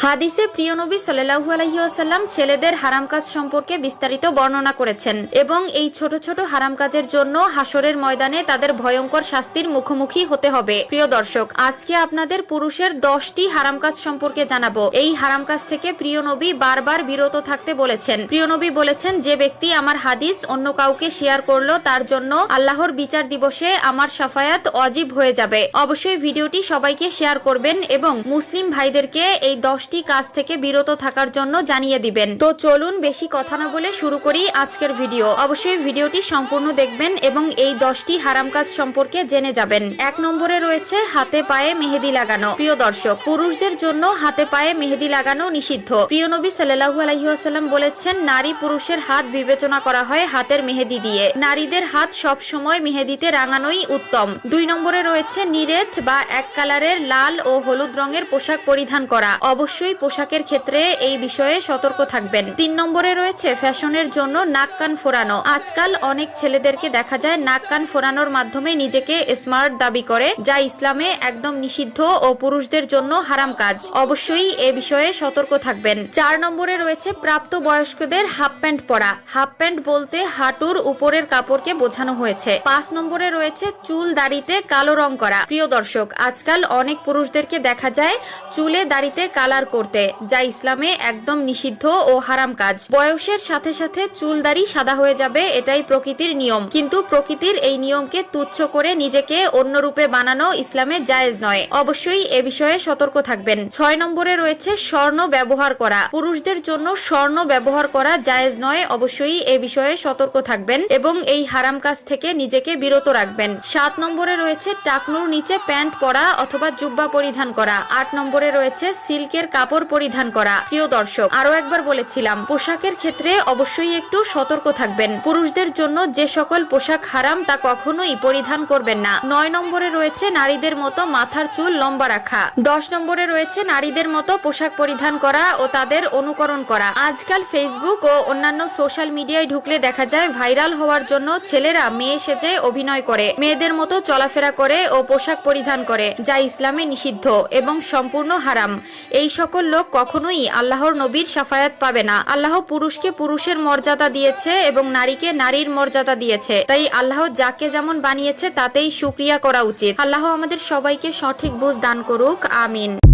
হাদিসে প্রিয় নবী সাল্লাল্লাহু আলাইহি ওয়াসাল্লাম ছেলেদের হারাম কাজ সম্পর্কে বিস্তারিত বর্ণনা করেছেন এবং এই ছোট ছোট হারাম কাজের জন্য হাসরের ময়দানে তাদের ভয়ঙ্কর শাস্তির মুখোমুখি হতে হবে। প্রিয় দর্শক, আজকে আপনাদের পুরুষের 10টি হারাম কাজ সম্পর্কে জানাবো। এই হারাম কাজ থেকে প্রিয় নবী বারবার বিরত থাকতে বলেছেন। প্রিয় নবী বলেছেন, যে ব্যক্তি আমার হাদিস অন্য কাউকে শেয়ার করলো তার জন্য আল্লাহর বিচার দিবসে আমার শাফায়াত ওয়াজিব হয়ে যাবে। অবশ্যই ভিডিওটি সবাইকে শেয়ার করবেন এবং মুসলিম ভাইদেরকে এই 10টি কাজ থেকে বিরত থাকার জন্য জানিয়ে দিবেন। তো চলুন বেশি কথা না বলে শুরু করি আজকের ভিডিও। অবশ্যই ভিডিওটি সম্পূর্ণ দেখবেন এবং এই 10টি হারাম কাজ সম্পর্কে জেনে যাবেন। 1 নম্বরে রয়েছে হাতে পায়ে মেহেদি লাগানো। প্রিয় দর্শক, পুরুষদের জন্য হাতে পায়ে মেহেদি লাগানো নিষিদ্ধ। প্রিয় নবী সাল্লাল্লাহু আলাইহি ওয়াসাল্লাম বলেছেন, নারী পুরুষের হাত বিবেচনা করা হয় হাতের মেহেদি দিয়ে। নারীদের হাত সব সময় মেহেদিতে রাঙানোই উত্তম। 2 নম্বরে রয়েছে নিরেট বা এক কালারের লাল ও হলুদ রঙের পোশাক পরিধান করা। অবশ্যই পোশাকের ক্ষেত্রে এই বিষয়ে সতর্ক থাকবেন। 3 নম্বরে রয়েছে ফ্যাশনের জন্য নাক কান ফোরানো। আজকাল অনেক ছেলেদেরকে দেখা যায় নাক কান ফোরানোর মাধ্যমে নিজেকে স্মার্ট দাবি করে, যা ইসলামে একদম নিষিদ্ধ ও পুরুষদের জন্য হারাম কাজ। অবশ্যই এ বিষয়ে সতর্ক থাকবেন। 4 নম্বরে রয়েছে প্রাপ্ত বয়স্কদের হাফ প্যান্ট পরা। হাফ প্যান্ট বলতে হাঁটুর উপরের কাপড়কে বোঝানো হয়েছে। 5 নম্বরে রয়েছে চুল দাড়িতে কালো রং করা। প্রিয় দর্শক, আজকাল অনেক পুরুষদেরকে দেখা যায় চুলে দাড়িতে কালার করতে, যা ইসলামে একদম নিষিদ্ধ ও হারাম কাজ। বয়সের সাথে সাথে চুল দাড়ি সাদা হয়ে যাবে, এটাই প্রকৃতির নিয়ম। কিন্তু প্রকৃতির এই নিয়মকে তুচ্ছ করে নিজেকে অন্য রূপে বানানো ইসলামে জায়েজ নয়। অবশ্যই এ বিষয়ে সতর্ক থাকবেন। 6 নম্বরে রয়েছে স্বর্ণ ব্যবহার করা। পুরুষদের জন্য স্বর্ণ ব্যবহার করা জায়েজ নয়। অবশ্যই এ বিষয়ে সতর্ক থাকবেন এবং এই হারাম কাজ থেকে নিজেকে বিরত রাখবেন। 7 নম্বরে রয়েছে টাকনুর নিচে প্যান্ট পরা অথবা জুব্বা পরিধান করা। 8 নম্বরে রয়েছে সিল্কের কাপড় পরিধান করা। প্রিয় দর্শক, আরো একবার বলেছিলাম, পোশাকের ক্ষেত্রে অবশ্যই একটু সতর্ক থাকবেন। পুরুষদের জন্য যে সকল পোশাক হারাম তা কখনোই পরিধান করবেন না। 9 নম্বরে রয়েছে নারীদের মতো মাথার চুল লম্বা রাখা। 10 নম্বরে রয়েছে নারীদের মতো পোশাক পরিধান করা ও তাদের অনুকরণ করা। আজকাল ফেসবুক ও অন্যান্য সোশ্যাল মিডিয়ায় ঢুকলে দেখা যায় ভাইরাল হওয়ার জন্য ছেলেরা মেয়ে সেজে অভিনয় করে, মেয়েদের মতো চলাফেরা করে ও পোশাক পরিধান করে, যা ইসলামে নিষিদ্ধ এবং সম্পূর্ণ হারাম। এই সকল লোক কখনোই আল্লাহর নবীর শাফায়াত পাবে না। আল্লাহ পুরুষকে পুরুষের মর্যাদা দিয়েছে এবং নারীকে নারীর মর্যাদা দিয়েছে। তাই আল্লাহ যাকে যেমন বানিয়েছে তাতেই শুকরিয়া করা উচিত। আল্লাহ আমাদের সবাইকে সঠিক বুঝ দান করুক। আমিন।